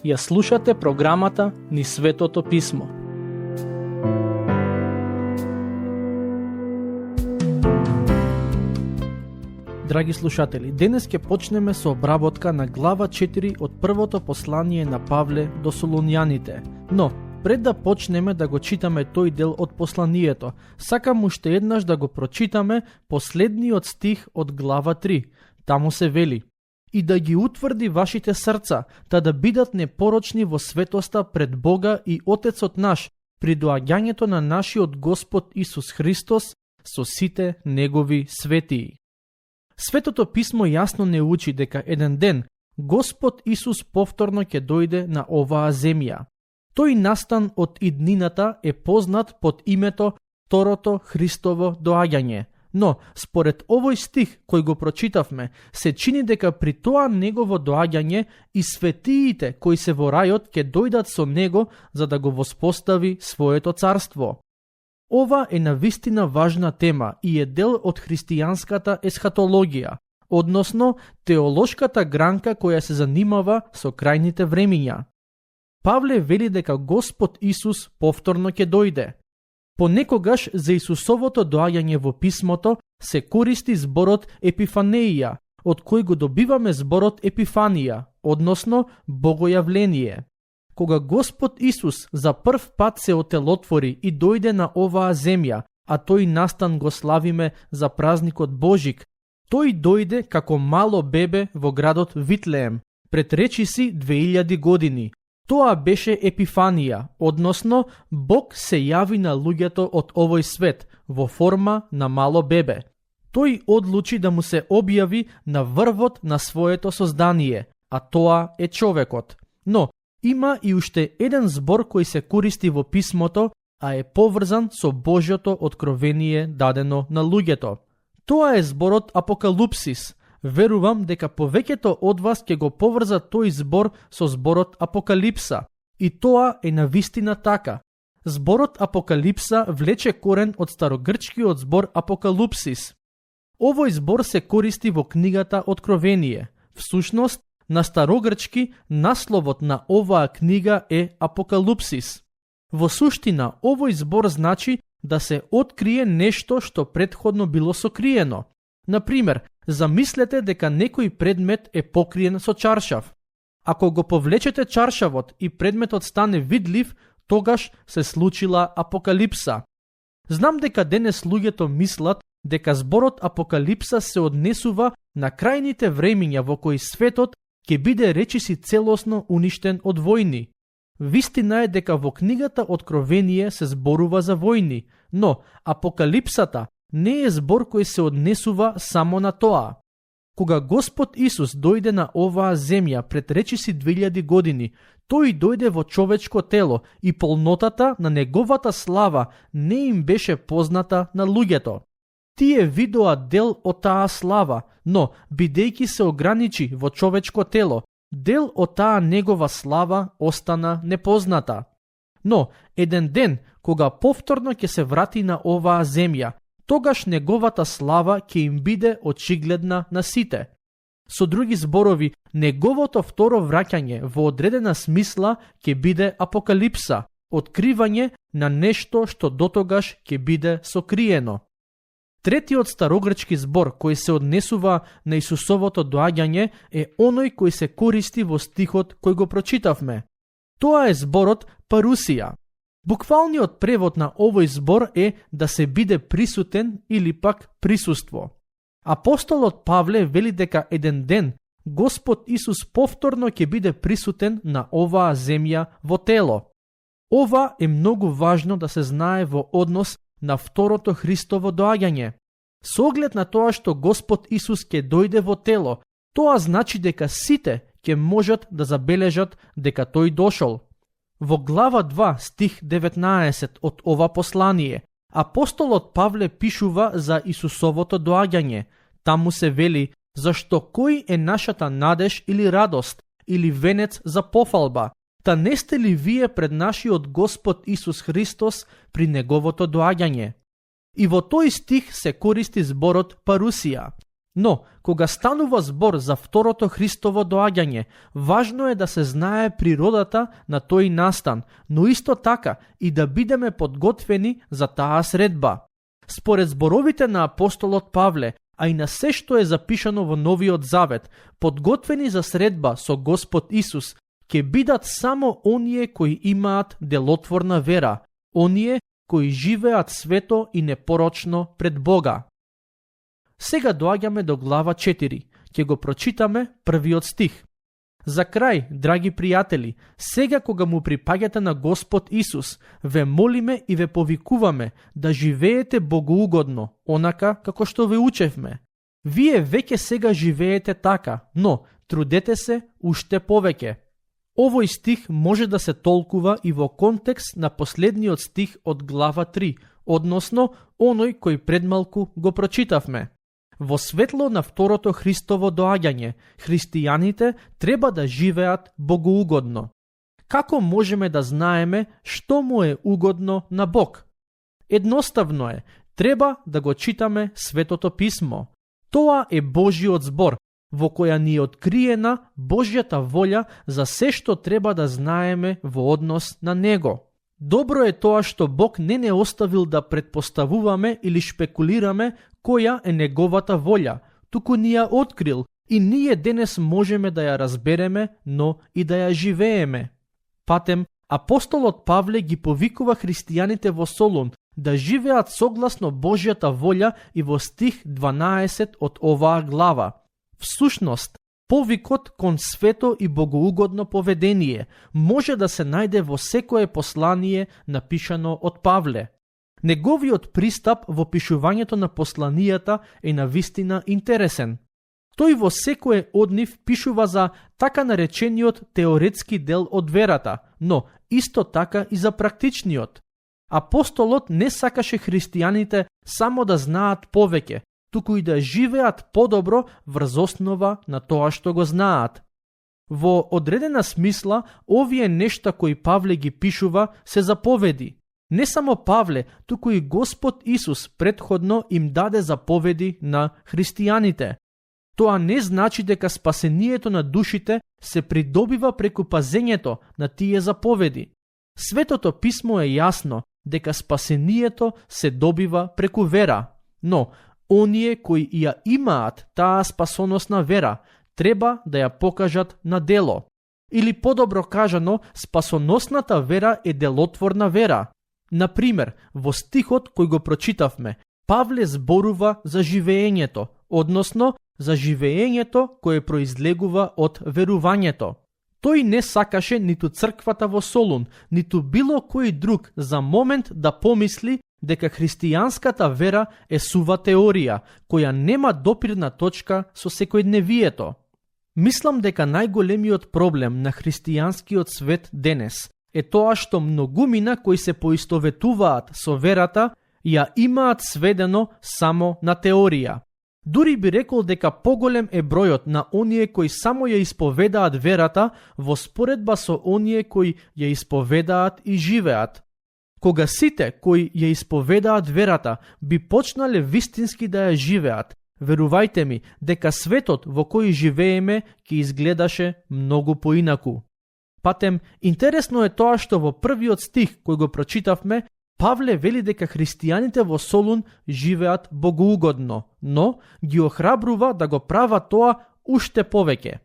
Ја слушате програмата Низ Светото Писмо. Драги слушатели, денес ќе почнеме со обработка на глава 4 од првото послание на Павле до Солуњаните. Но, пред да почнеме да го читаме тој дел од посланието, сакам уште еднаш да го прочитаме последниот стих од глава 3. Таму се вели: и да ги утврди вашите срца, та да бидат непорочни во светоста пред Бога и Отецот наш, при доаѓањето на нашиот Господ Исус Христос со сите негови светии. Светото писмо јасно не учи дека еден ден Господ Исус повторно ќе дојде на оваа земја. Тој настан од иднината е познат под името Второто Христово доаѓање. Но, според овој стих кој го прочитавме, се чини дека при тоа негово доаѓање и светиите кои се во рајот ќе дојдат со него за да го воспостави своето царство. Ова е навистина важна тема и е дел од христијанската есхатологија, односно теолошката гранка која се занимава со крајните времиња. Павле вели дека Господ Исус повторно ќе дојде. Понекогаш за Исусовото доаѓање во писмото се користи зборот епифанеија, од кој го добиваме зборот епифанија, односно богојавление. Кога Господ Исус за прв пат се отелотвори и дојде на оваа земја, а тој настан го славиме за празникот Божик, тој дојде како мало бебе во градот Витлеем, пред речиси 2000 години. Тоа беше епифанија, односно Бог се јави на луѓето од овој свет во форма на мало бебе. Тој одлучи да му се објави на врвот на своето создание, а тоа е човекот. Но има и уште еден збор кој се користи во писмото, а е поврзан со Божјото откровение дадено на луѓето. Тоа е зборот Апокалупсис. Верувам дека повеќето од вас ќе го поврза тој збор со зборот Апокалипса. И тоа е навистина така. Зборот Апокалипса влече корен од старогрчкиот збор Апокалупсис. Овој збор се користи во книгата Откровение. Всушност, на старогрчки насловот на оваа книга е Апокалупсис. Во суштина, овој збор значи да се открие нешто што претходно било сокриено. Например, замислете дека некој предмет е покриен со чаршав. Ако го повлечете чаршавот и предметот стане видлив, тогаш се случила апокалипса. Знам дека денес луѓето мислат дека зборот апокалипса се однесува на крајните времиња во кои светот ќе биде речиси целосно уништен од војни. Вистина е дека во книгата Откровение се зборува за војни, но апокалипсата не е збор кој се однесува само на тоа. Кога Господ Исус дојде на оваа земја пред речиси 2000 години, тој дојде во човечко тело и полнотата на неговата слава не им беше позната на луѓето. Тие видоа дел од таа слава, но, бидејќи се ограничи во човечко тело, дел од таа негова слава остана непозната. Но, еден ден, кога повторно ќе се врати на оваа земја, тогаш неговата слава ќе им биде очигледна на сите. Со други зборови, неговото второ враќање во одредена смисла ќе биде апокалипса, откривање на нешто што дотогаш ќе биде сокриено. Третиот старогрчки збор кој се однесува на Исусовото доаѓање е оној кој се користи во стихот кој го прочитавме. Тоа е зборот парусија. Буквалниот превод на овој збор е да се биде присутен или пак присуство. Апостолот Павле вели дека еден ден Господ Исус повторно ќе биде присутен на оваа земја во тело. Ова е многу важно да се знае во однос на второто Христово доаѓање. Со оглед на тоа што Господ Исус ќе дојде во тело, тоа значи дека сите ќе можат да забележат дека тој дошол. Во глава 2 стих 19 од ова послание, апостолот Павле пишува за Исусовото доаѓање. Таму се вели: зашто кој е нашата надеж или радост, или венец за пофалба? Та не сте ли вие пред нашиот Господ Исус Христос при неговото доаѓање? И во тој стих се користи зборот парусија. Но, кога станува збор за второто Христово доаѓање, важно е да се знае природата на тој настан, но исто така и да бидеме подготвени за таа средба. Според зборовите на апостолот Павле, а и на се што е запишано во Новиот Завет, подготвени за средба со Господ Исус, ќе бидат само оние кои имаат делотворна вера, оние кои живеат свето и непорочно пред Бога. Сега доаѓаме до глава 4. Ќе го прочитаме првиот стих. За крај, драги пријатели, сега кога му припаѓате на Господ Исус, ве молиме и ве повикуваме да живеете богоугодно, онака како што ве учевме. Вие веќе сега живеете така, но трудете се уште повеќе. Овој стих може да се толкува и во контекст на последниот стих од глава 3, односно оној кој предмалку го прочитавме. Во светло на второто Христово доаѓање, христијаните треба да живеат богоугодно. Како можеме да знаеме што му е угодно на Бог? Едноставно е, треба да го читаме Светото Писмо. Тоа е Божиот збор, во која ни е откриена Божјата волја за се што треба да знаеме во однос на Него. Добро е тоа што Бог не оставил да предпоставуваме или шпекулираме која е Неговата волја, туку ни ја открил и ние денес можеме да ја разбереме, но и да ја живееме. Патем, апостолот Павле ги повикува христијаните во Солун да живеат согласно Божјата волја и во стих 12 од оваа глава. Всушност, повикот кон свето и богоугодно поведение може да се најде во секое послание напишано од Павле. Неговиот пристап во пишувањето на посланијата е навистина интересен. Тој во секое од нив пишува за така наречениот теоретски дел од верата, но исто така и за практичниот. Апостолот не сакаше христијаните само да знаат повеќе, туку и да живеат подобро врз основа на тоа што го знаат. Во одредена смисла, овие нешта кои Павле ги пишува се заповеди. Не само Павле, туку и Господ Исус предходно им даде заповеди на христијаните. Тоа не значи дека спасението на душите се придобива преку пазењето на тие заповеди. Светото Писмо е јасно дека спасението се добива преку вера, но оние кои ја имаат таа спасоносна вера треба да ја покажат на дело. Или подобро кажано, спасоносната вера е делотворна вера. Например, во стихот кој го прочитавме, Павле зборува за живеењето, односно за живеењето кое произлегува од верувањето. Тој не сакаше ниту црквата во Солун, ниту било кој друг за момент да помисли дека христијанската вера е сува теорија, која нема допирна точка со секојдневието. Мислам дека најголемиот проблем на христијанскиот свет денес е тоа што многумина кои се поистоветуваат со верата ја имаат сведено само на теорија. Дури би рекол дека поголем е бројот на оние кои само ја исповедаат верата во споредба со оние кои ја исповедаат и живеат. Кога сите кои ја исповедаат верата би почнале вистински да ја живеат, верувајте ми дека светот во кој живееме ќе изгледаше многу поинаку. Патем, интересно е тоа што во првиот стих кој го прочитавме, Павле вели дека христијаните во Солун живеат богоугодно, но ги охрабрува да го прават тоа уште повеќе.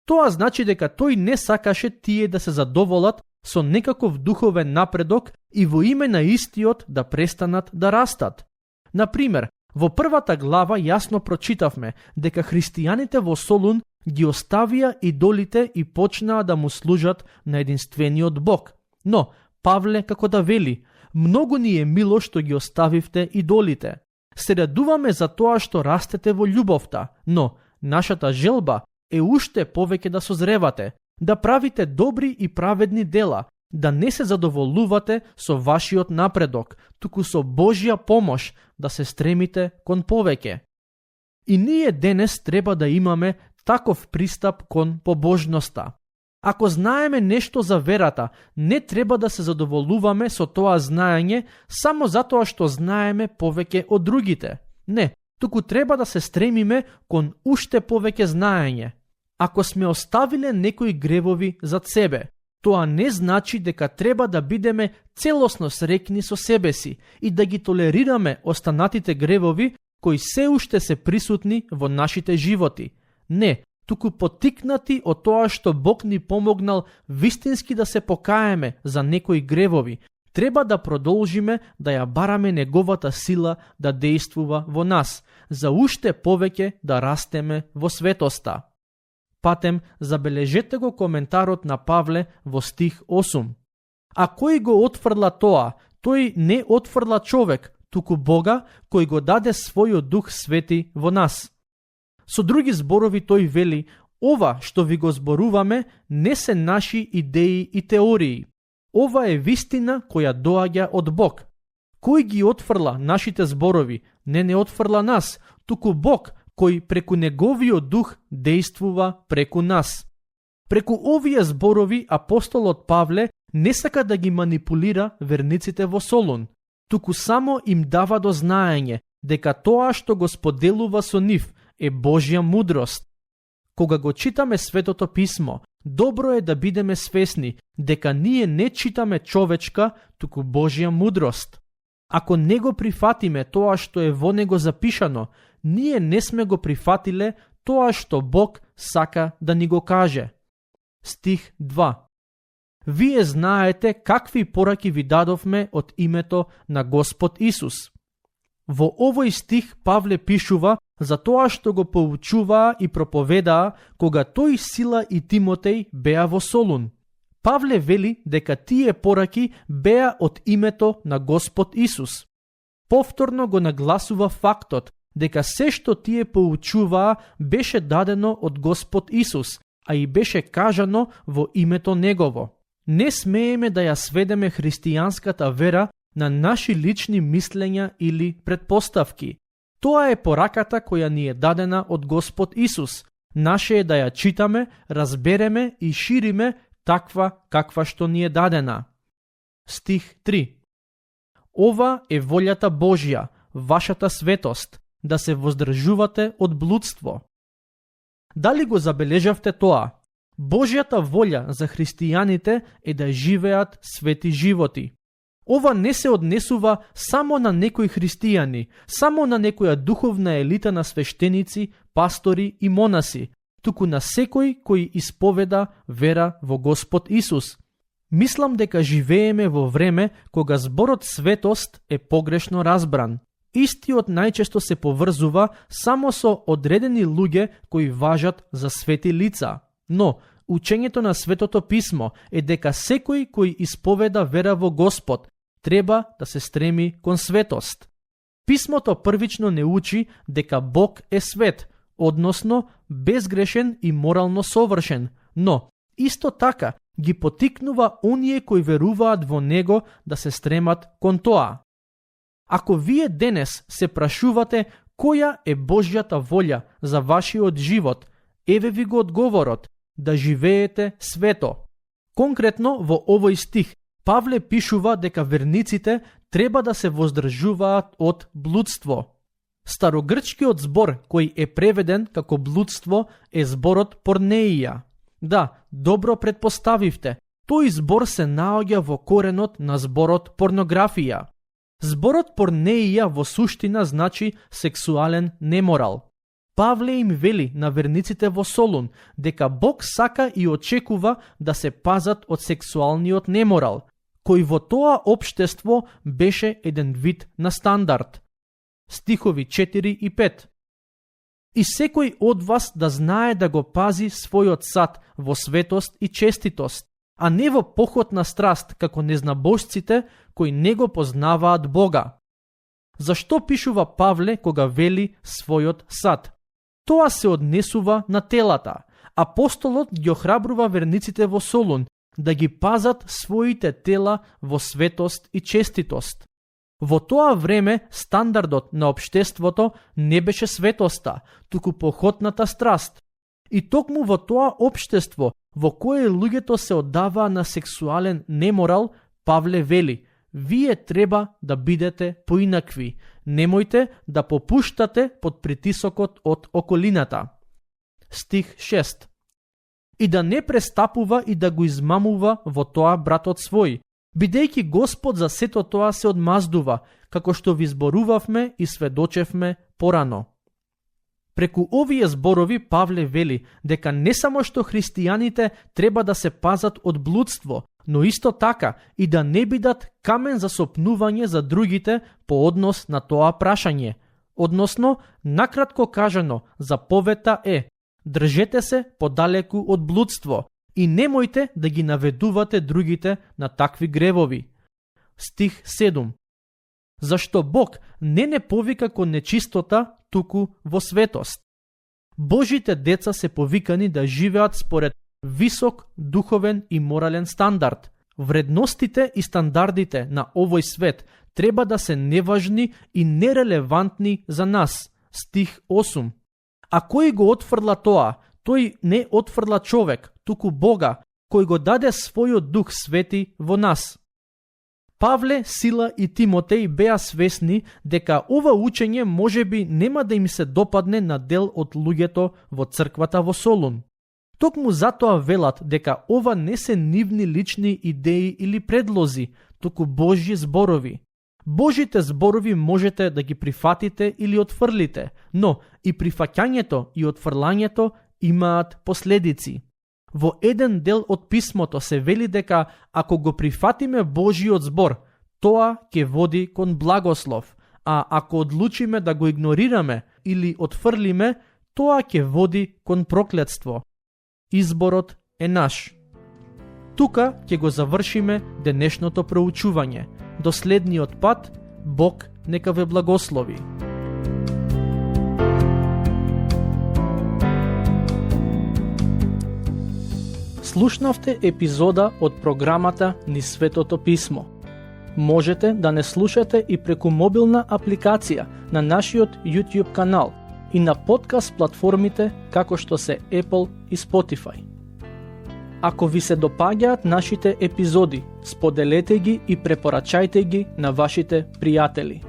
Тоа значи дека тој не сакаше тие да се задоволат со некаков духовен напредок и во име на истиот да престанат да растат. Например, во првата глава јасно прочитавме дека христијаните во Солун ги оставија идолите и почнаа да му служат на единствениот Бог. Но, Павле како да вели, многу ни е мило што ги оставивте идолите. Се радуваме за тоа што растете во љубовта, но нашата желба е уште повеќе да созревате, да правите добри и праведни дела, да не се задоволувате со вашиот напредок, туку со Божја помош да се стремите кон повеќе. И ние денес треба да имаме таков пристап кон побожноста. Ако знаеме нешто за верата, не треба да се задоволуваме со тоа знаење само затоа што знаеме повеќе од другите. Не, туку треба да се стремиме кон уште повеќе знаење. Ако сме оставиле некои гревови зад себе, тоа не значи дека треба да бидеме целосно среќни со себе си и да ги толерираме останатите гревови кои се уште се присутни во нашите животи. Не, туку поттикнати од тоа што Бог ни помогнал вистински да се покаеме за некои гревови, треба да продолжиме да ја бараме неговата сила да действува во нас, за уште повеќе да растеме во светоста. Патем, забележете го коментарот на Павле во стих 8. А кој го отфрла тоа? Тој не отфрла човек, туку Бога, кој го даде својот Дух Свети во нас. Со други зборови тој вели, ова што ви го зборуваме не се наши идеи и теории. Ова е вистина која доаѓа од Бог. Кој ги отфрла нашите зборови? Не отфрла нас, туку Бог, кој преку неговиот дух действува преку нас. Преку овие зборови апостолот Павле не сака да ги манипулира верниците во Солун, туку само им дава до знаење дека тоа што го споделува со нив е Божја мудрост. Кога го читаме Светото Писмо, добро е да бидеме свесни дека ние не читаме човечка, туку Божја мудрост. Ако не го прифатиме тоа што е во него запишано, ние не сме го прифатиле тоа што Бог сака да ни го каже. Стих 2. Вие знаете какви пораки ви дадовме од името на Господ Исус. Во овој стих Павле пишува за тоа што го поучуваа и проповедаа кога тој Сила и Тимотеј беа во Солун. Павле вели дека тие пораки беа од името на Господ Исус. Повторно го нагласува фактот дека се што тие поучуваа беше дадено од Господ Исус, а и беше кажано во името Негово. Не смееме да ја сведеме христијанската вера на наши лични мислења или предпоставки. Тоа е пораката која ни е дадена од Господ Исус. Наше е да ја читаме, разбереме и шириме таква каква што ни е дадена. Стих 3. Ова е волјата Божја, вашата светост, да се воздржувате од блудство. Дали го забележавте тоа? Божјата волја за христијаните е да живеат свети животи. Ова не се однесува само на некои христијани, само на некоја духовна елита на свештеници, пастори и монаси, туку на секој кој исповеда вера во Господ Исус. Мислам дека живееме во време кога зборот светост е погрешно разбран. Истиот најчесто се поврзува само со одредени луѓе кои важат за свети лица. Но, учењето на Светото Писмо е дека секој кој исповеда вера во Господ треба да се стреми кон светост. Писмото првично не учи дека Бог е свет, односно безгрешен и морално совршен, но исто така ги поттикнува оние кои веруваат во Него да се стремат кон тоа. Ако вие денес се прашувате која е Божјата волја за вашиот живот, еве ви го одговорот: да живеете свето. Конкретно во овој стих Павле пишува дека верниците треба да се воздржуваат од блудство. Старогрчкиот збор кој е преведен како блудство е зборот порнеија. Да, добро предпоставивте, тој збор се наоѓа во коренот на зборот порнографија. Зборот порнеија во суштина значи сексуален неморал. Павле им вели на верниците во Солун дека Бог сака и очекува да се пазат од сексуалниот неморал, кој во тоа општество беше еден вид на стандард. Стихови 4 и 5. И секој од вас да знае да го пази својот сад во светост и честитост, а не во поход на страст како незнабожците кои не го познаваат Бога. Зашто пишува Павле кога вели својот сад? Тоа се однесува на телата. Апостолот ги охрабрува верниците во Солун да ги пазат своите тела во светост и честитост. Во тоа време стандардот на општеството не беше светоста, туку похотната страст. И токму во тоа општество, во кое луѓето се оддаваа на сексуален неморал, Павле вели: вие треба да бидете поинакви. Немојте да попуштате под притисокот од околината. Стих 6. И да не престапува и да го измамува во тоа братот свој, бидејќи Господ за сето тоа се одмаздува, како што ви зборувавме и сведочевме порано. Преку овие зборови Павле вели дека не само што христијаните треба да се пазат од блудство, но исто така и да не бидат камен за сопнување за другите по однос на тоа прашање. Односно, накратко кажано, заповета е: држете се подалеку од блудство и немојте да ги наведувате другите на такви гревови. Стих 7. Зашто Бог не повика кон нечистота, туку во светост. Божите деца се повикани да живеат според висок духовен и морален стандард. Вредностите и стандардите на овој свет треба да се неважни и нерелевантни за нас. Стих 8. А кој го отфрла тоа, тој не отфрла човек, туку Бога, кој го даде својот Дух Свети во нас. Павле, Сила и Тимотеј беа свесни дека ова учење можеби нема да им се допадне на дел од луѓето во црквата во Солун. Токму затоа велат дека ова не се нивни лични идеи или предлози, туку Божји зборови. Божите зборови можете да ги прифатите или отфрлите, но и прифаќањето и отфрлањето имаат последици. Во еден дел од писмото се вели дека ако го прифатиме Божиот збор, тоа ќе води кон благослов, а ако одлучиме да го игнорираме или отфрлиме, тоа ќе води кон проклетство. Изборот е наш. Тука ќе го завршиме денешното проучување. До следниот пат, Бог нека ве благослови. Слушнавте епизода од програмата Низ Светото Писмо. Можете да не слушате и преку мобилна апликација на нашиот YouTube канал и на подкаст платформите како што се Apple и Spotify. Ако ви се допаѓаат нашите епизоди, споделете ги и препорачајте ги на вашите пријатели.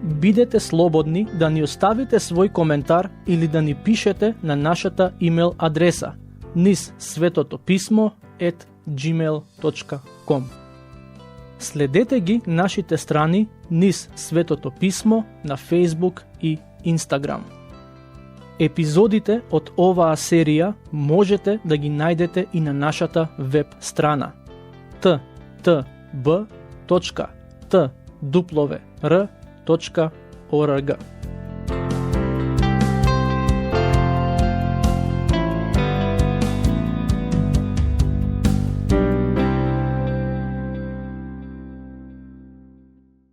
Бидете слободни да ни оставите свој коментар или да ни пишете на нашата имейл адреса nizsvetotopисmo@gmail.com. Следете ги нашите страни Низ Светото Писмо на Facebook и Instagram. Епизодите од оваа серија можете да ги најдете и на нашата веб страна ttb.twr.org.